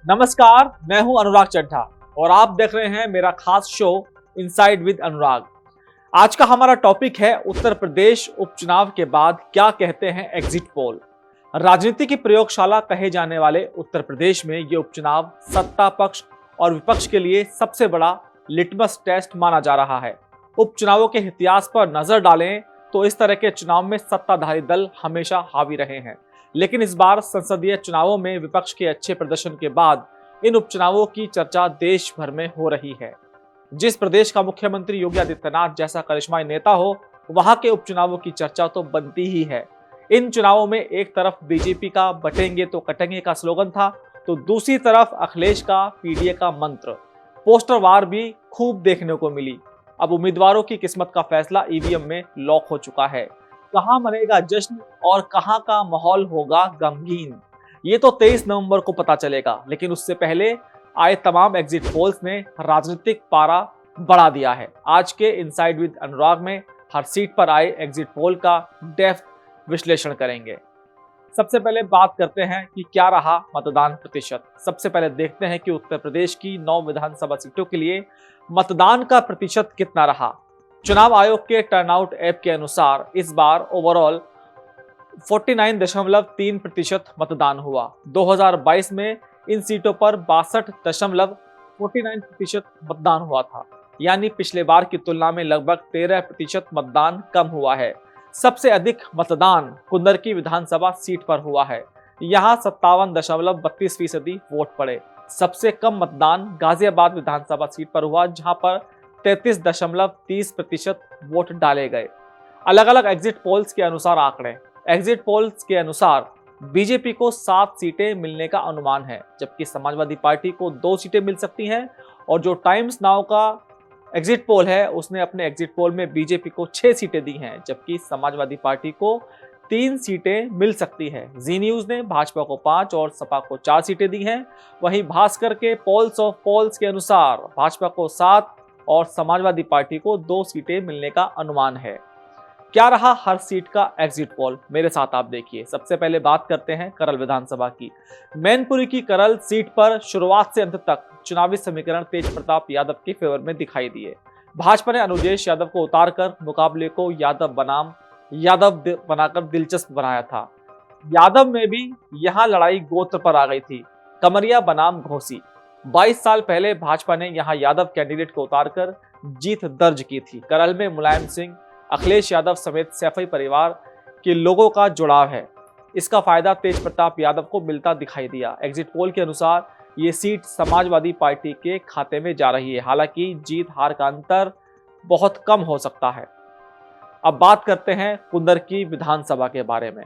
नमस्कार, मैं हूं अनुराग चड्ढा और आप देख रहे हैं मेरा खास शो इनसाइड विद अनुराग। आज का हमारा टॉपिक है उत्तर प्रदेश उपचुनाव के बाद क्या कहते हैं एग्जिट पोल। राजनीति की प्रयोगशाला कहे जाने वाले उत्तर प्रदेश में ये उपचुनाव सत्ता पक्ष और विपक्ष के लिए सबसे बड़ा लिटमस टेस्ट माना जा रहा है। उपचुनावों के इतिहास पर नजर डालें तो इस तरह के चुनाव में सत्ताधारी दल हमेशा हावी रहे हैं, लेकिन इस बार संसदीय चुनावों में विपक्ष के अच्छे प्रदर्शन के बाद इन उपचुनावों की चर्चा देश भर में हो रही है। जिस प्रदेश का मुख्यमंत्री योगी आदित्यनाथ जैसा करिश्माई नेता हो, वहां के उपचुनावों की चर्चा तो बनती ही है। इन चुनावों में एक तरफ बीजेपी का बटेंगे तो कटेंगे का स्लोगन था, तो दूसरी तरफ अखिलेश का पीडीए का मंत्र, पोस्टर वार भी खूब देखने को मिली। अब उम्मीदवारों की किस्मत का फैसला ईवीएम में लॉक हो चुका है। कहां मनेगा जश्न और कहां का माहौल होगा गमगीन, ये तो 23 नवंबर को पता चलेगा। लेकिन उससे पहले आए तमाम एग्जिट पोल्स ने राजनीतिक पारा बढ़ा दिया है। आज के इनसाइड विद अनुराग में हर सीट पर आए एग्जिट पोल का डेप्थ विश्लेषण करेंगे। सबसे पहले बात करते हैं कि क्या रहा मतदान प्रतिशत। सबसे पहले देखते हैं कि उत्तर प्रदेश की 9 विधानसभा सीटों के लिए मतदान का प्रतिशत कितना रहा। चुनाव आयोग के टर्नआउट ऐप के अनुसार इस बार ओवरऑल 49.3% मतदान हुआ। 2022 में इन सीटों पर 62.49% मतदान हुआ था, यानी पिछले बार की तुलना में लगभग 13% मतदान कम हुआ है। सबसे अधिक मतदान कुंदरकी विधानसभा सीट पर हुआ है, यहाँ 57.32% वोट पड़े। सबसे कम मतदान गाजियाबाद विधानसभा सीट पर हुआ, जहां पर 33.30% वोट डाले गए। अलग अलग एग्जिट पोल्स के अनुसार आंकड़े। एग्जिट पोल्स के अनुसार बीजेपी को 7 सीटें मिलने का अनुमान है, जबकि समाजवादी पार्टी को 2 सीटें मिल सकती हैं। और जो टाइम्स नाउ का एग्जिट पोल है, उसने अपने एग्जिट पोल में बीजेपी को 6 सीटें दी हैं, जबकि समाजवादी पार्टी को 3 सीटें मिल सकती है। जी न्यूज ने भाजपा को 5 और सपा को 4 सीटें दी हैं। वहीं भास्कर के पोल्स ऑफ पोल्स के अनुसार भाजपा को 7 और समाजवादी पार्टी को 2 सीटें मिलने का अनुमान है। क्या रहा हर सीट का एग्जिट पोल, मेरे साथ आप देखिए। सबसे पहले बात करते हैं करल विधानसभा की। मैनपुरी की करल सीट पर शुरुआत से अंत तक चुनावी समीकरण तेज प्रताप यादव के फेवर में दिखाई दिए। भाजपा ने अनुजेश यादव को उतारकर मुकाबले को यादव बनाकर दिलचस्प बनाया था। यादव में भी यहां लड़ाई गोत्र पर आ गई थी। कमरिया बनाम घोसी। 22 साल पहले भाजपा ने यहां यादव कैंडिडेट को उतारकर जीत दर्ज की थी। करल में मुलायम सिंह, अखिलेश यादव समेत सैफई परिवार के लोगों का जुड़ाव है। इसका फायदा तेज प्रताप यादव को मिलता दिखाई दिया। एग्जिट पोल के अनुसार ये सीट समाजवादी पार्टी के खाते में जा रही है। हालांकि जीत हार का अंतर बहुत कम हो सकता है। अब बात करते हैं कुंदरकी विधानसभा के बारे में।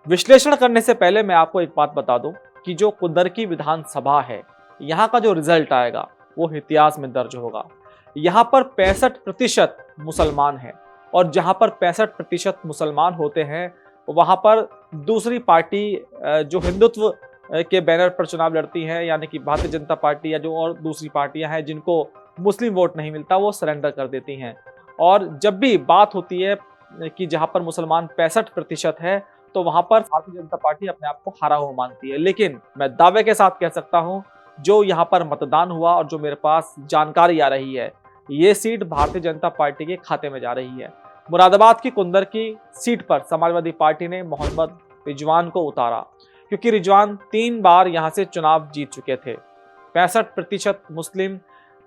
विश्लेषण करने से पहले मैं आपको एक बात बता दूं कि जो कुंदरकी विधानसभा है, यहाँ का जो रिजल्ट आएगा वो इतिहास में दर्ज होगा। यहाँ पर 65% मुसलमान हैं, और जहां पर 65% मुसलमान होते हैं, वहां पर दूसरी पार्टी जो हिंदुत्व के बैनर पर चुनाव लड़ती है, यानी कि भारतीय जनता पार्टी या जो और दूसरी पार्टियां हैं जिनको मुस्लिम वोट नहीं मिलता, वो सरेंडर कर देती हैं। और जब भी बात होती है कि जहां पर मुसलमान 65% है, तो वहां पर भारतीय जनता पार्टी अपने आप को हारा हुआ मानती है। लेकिन मैं दावे के साथ कह सकता हूं, जो यहाँ पर मतदान हुआ और जो मेरे पास जानकारी आ रही है, ये सीट भारतीय जनता पार्टी के खाते में जा रही है। मुरादाबाद की कुंदरकी सीट पर समाजवादी पार्टी ने मोहम्मद रिजवान को उतारा, क्योंकि रिजवान 3 बार यहां से चुनाव जीत चुके थे। 65% मुस्लिम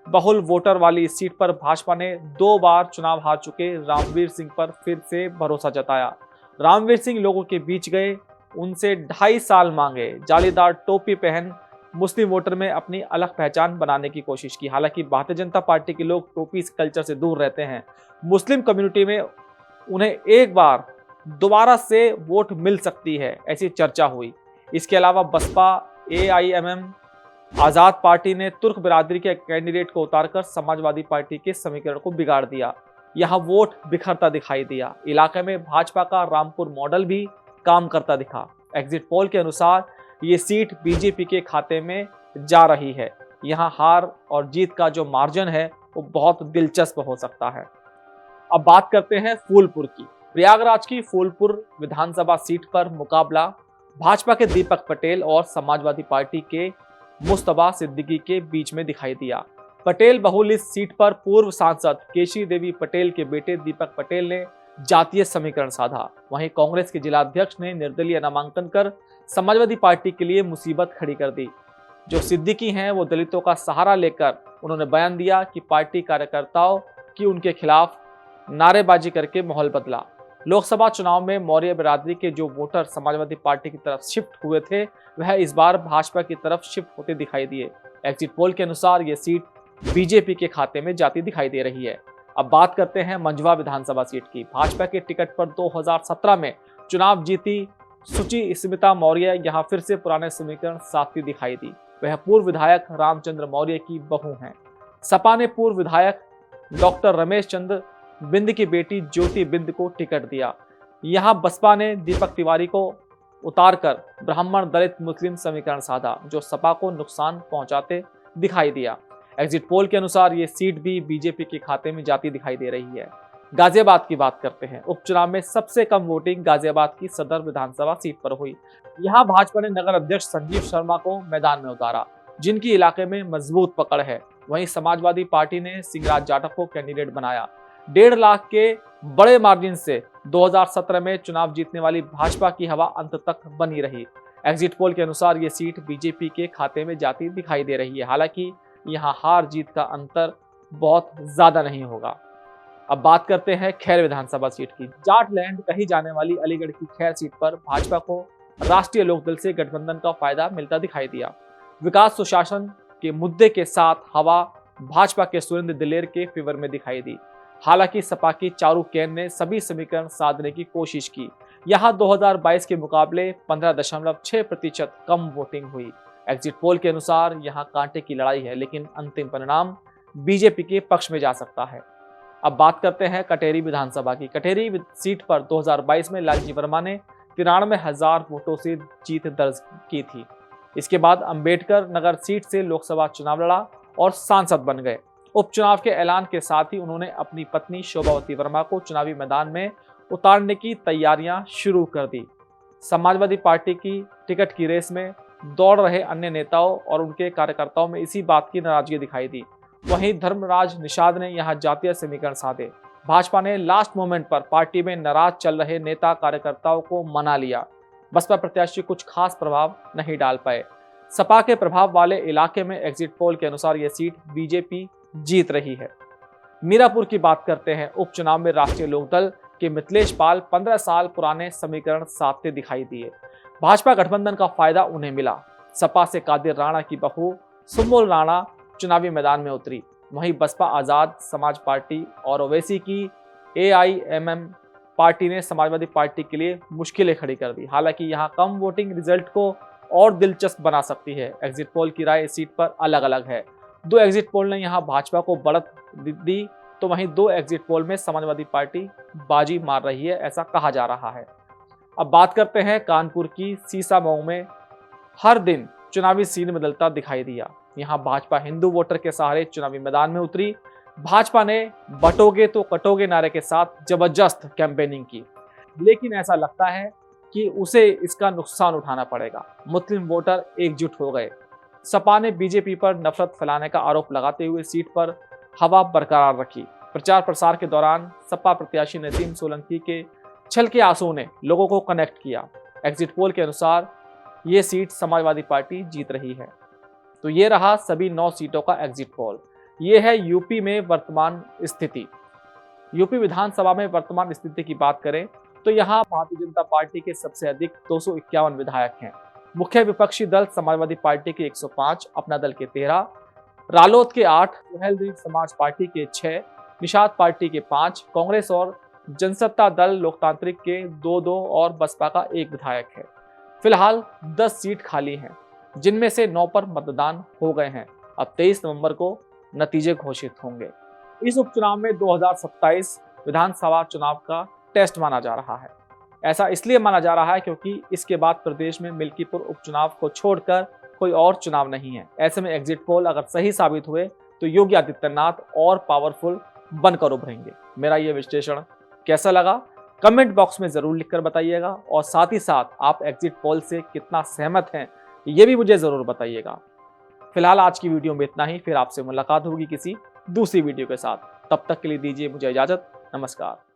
बहुल वोटर वाली इस सीट पर भाजपा ने 2 बार चुनाव हार चुके रामवीर सिंह पर फिर से भरोसा जताया। रामवीर सिंह लोगों के बीच गए, उनसे 2.5 साल मांगे, जालीदार टोपी पहन मुस्लिम वोटर में अपनी अलग पहचान बनाने की कोशिश की। हालांकि भारतीय जनता पार्टी के लोग टोपी कल्चर से दूर रहते हैं। मुस्लिम कम्युनिटी में उन्हें एक बार दोबारा से वोट मिल सकती है, ऐसी चर्चा हुई। इसके अलावा बसपा, AIMM, आज़ाद पार्टी ने तुर्क बिरादरी के कैंडिडेट को उतारकर समाजवादी पार्टी के समीकरण को बिगाड़ दिया। यहाँ वोट बिखरता दिखाई दिया। इलाके में भाजपा का रामपुर मॉडल भी काम करता दिखा। एग्जिट पोल के अनुसार ये सीट बीजेपी के खाते में जा रही है। यहाँ हार और जीत का जो मार्जिन है वो बहुत दिलचस्प हो सकता है। अब बात करते हैं फूलपुर की। प्रयागराज की फूलपुर विधानसभा सीट पर मुकाबला भाजपा के दीपक पटेल और समाजवादी पार्टी के मुस्तबा सिद्दीकी के बीच में दिखाई दिया। पटेल बहुल इस सीट पर पूर्व सांसद केशरी देवी पटेल के बेटे दीपक पटेल ने जातीय समीकरण साधा। वहीं कांग्रेस के जिलाध्यक्ष ने निर्दलीय नामांकन कर समाजवादी पार्टी के लिए मुसीबत खड़ी कर दी। जो सिद्दीकी हैं वो दलितों का सहारा लेकर उन्होंने बयान दिया कि पार्टी कार्यकर्ताओं की उनके खिलाफ नारेबाजी करके माहौल बदला। लोकसभा चुनाव में मौर्य बिरादरी के जो वोटर समाजवादी पार्टी की तरफ शिफ्ट हुए थे वह इस बार भाजपा की तरफ शिफ्ट होते दिखाई दिए। एग्जिट पोल के अनुसार ये सीट बीजेपी के खाते में जाती दिखाई दे रही है। अब बात करते हैं मंझवा विधानसभा सीट की। भाजपा के टिकट पर 2017 में चुनाव जीती सुचि स्मिता मौर्य यहां फिर से पुराने समीकरण साधती दिखाई दी। वह पूर्व विधायक रामचंद्र मौर्य की बहू हैं। सपा ने पूर्व विधायक डॉक्टर रमेश चंद्र बिंद की बेटी ज्योति बिंद को टिकट दिया। यहां बसपा ने दीपक तिवारी को उतारकर ब्राह्मण दलित मुस्लिम समीकरण साधा, जो सपा को नुकसान पहुंचाते दिखाई दिया। एग्जिट पोल के अनुसार ये सीट भी बीजेपी के खाते में जाती दिखाई दे रही है। गाजियाबाद की बात करते हैं। उपचुनाव में सबसे कम वोटिंग गाजियाबाद की सदर विधानसभा सीट पर हुई। यहां भाजपा ने नगर अध्यक्ष संजीव शर्मा को मैदान में उतारा, जिनकी इलाके में मजबूत पकड़ है। वहीं समाजवादी पार्टी ने सिंगराज जाटव को कैंडिडेट बनाया। 1.5 लाख के बड़े मार्जिन से 2017 में चुनाव जीतने वाली भाजपा की हवा अंत तक बनी रही। एग्जिट पोल के अनुसार ये सीट बीजेपी के खाते में जाती दिखाई दे रही है। हालांकि यहां हार जीत का अंतर बहुत ज्यादा नहीं होगा। अब बात करते हैं खैर विधानसभा सीट की। जाट लैंड कही जाने वाली अलीगढ़ की खैर सीट पर भाजपा को राष्ट्रीय लोकदल से गठबंधन का फायदा मिलता दिखाई दिया। विकास सुशासन के मुद्दे के साथ हवा भाजपा के सुरेंद्र दिलेर के फेवर में दिखाई दी। हालांकि सपा की चारू कैन ने सभी समीकरण साधने की कोशिश की। यहां 2022 के मुकाबले 15.6% कम वोटिंग हुई। एग्जिट पोल के अनुसार यहां कांटे की लड़ाई है, लेकिन अंतिम परिणाम बीजेपी के पक्ष में जा सकता है। अब बात करते हैं कटेरी विधानसभा की। कटेरी सीट पर 2022 में लालजी वर्मा ने 93,000 वोटों से जीत दर्ज की थी। इसके बाद अंबेडकर नगर सीट से लोकसभा चुनाव लड़ा और सांसद बन गए। उपचुनाव के ऐलान के साथ ही उन्होंने अपनी पत्नी शोभावती वर्मा को चुनावी मैदान में उतारने की तैयारियां शुरू कर दी। समाजवादी पार्टी की टिकट की रेस में दौड़ रहे अन्य नेताओं और उनके कार्यकर्ताओं में इसी बात की नाराजगी दिखाई दी। वहीं धर्मराज निषाद ने यहां जातीय समीकरण साधे। भाजपा ने लास्ट मोमेंट पर पार्टी में नाराज चल रहे नेता कार्यकर्ताओं को मना लिया। बसपा प्रत्याशी कुछ खास प्रभाव नहीं डाल पाए। सपा के प्रभाव वाले इलाके में एग्जिट पोल के अनुसार यह सीट बीजेपी जीत रही है। मीरापुर की बात करते हैं। उपचुनाव में राष्ट्रीय लोकदल के मिथिलेश पाल 15 साल पुराने समीकरण साधते दिखाई दिए। भाजपा गठबंधन का फायदा उन्हें मिला। सपा से कादिर राणा की बहू सुम्बुल राणा चुनावी मैदान में उतरी। वहीं बसपा आजाद समाज पार्टी और ओवैसी की AIMM पार्टी ने समाजवादी पार्टी के लिए मुश्किलें खड़ी कर दी। हालांकि यहां कम वोटिंग रिजल्ट को और दिलचस्प बना सकती है। एग्जिट पोल की राय इस सीट पर अलग अलग है। 2 एग्जिट पोल ने यहां भाजपा को बढ़त दी, तो वहीं 2 एग्जिट पोल में समाजवादी पार्टी बाजी मार रही है, ऐसा कहा जा रहा है। अब बात करते हैं कानपुर की। सीसामऊ में हर दिन चुनावी सीन बदलता दिखाई दिया। यहां भाजपा हिंदू वोटर के सहारे चुनावी मैदान में उतरी। भाजपा ने बटोगे तो कटोगे नारे के साथ जबरदस्त कैंपेनिंग की, लेकिन ऐसा लगता है कि उसे इसका नुकसान उठाना पड़ेगा। मुस्लिम वोटर एकजुट हो गए। सपा ने बीजेपी पर नफरत फैलाने का आरोप लगाते हुए सीट पर हवा बरकरार रखी। प्रचार प्रसार के दौरान सपा प्रत्याशी नसीम सोलंकी के छलके आंसू ने लोगों को कनेक्ट किया। एग्जिट पोल के अनुसार ये सीट समाजवादी पार्टी जीत रही है। तो ये रहा सभी 9 सीटों का एग्जिट पोल। ये है यूपी में वर्तमान स्थिति। यूपी विधानसभा में वर्तमान स्थिति की बात करें तो यहाँ भारतीय जनता पार्टी के सबसे अधिक 251 विधायक हैं। मुख्य विपक्षी दल समाजवादी पार्टी के 105, अपना दल के 13, रालोद के 8, सुहेलदेव समाज पार्टी के 6, निषाद पार्टी के 5, कांग्रेस और जनसत्ता दल लोकतांत्रिक के 2-2 और बसपा का 1 विधायक है। फिलहाल 10 सीट खाली हैं, जिनमें से 9 पर मतदान हो गए हैं। अब 23 नवंबर को नतीजे घोषित होंगे। इस उपचुनाव में 2027 विधानसभा चुनाव का टेस्ट माना जा रहा है। ऐसा इसलिए माना जा रहा है क्योंकि इसके बाद प्रदेश में मिल्कीपुर उपचुनाव को छोड़कर कोई और चुनाव नहीं है। ऐसे में एग्जिट पोल अगर सही साबित हुए तो योगी आदित्यनाथ और पावरफुल बनकर उभरेंगे। मेरा ये विश्लेषण कैसा लगा कमेंट बॉक्स में जरूर लिखकर बताइएगा, और साथ ही साथ आप एग्जिट पोल से कितना सहमत हैं ये भी मुझे जरूर बताइएगा। फिलहाल आज की वीडियो में इतना ही, फिर आपसे मुलाकात होगी किसी दूसरी वीडियो के साथ। तब तक के लिए दीजिए मुझे इजाजत। नमस्कार।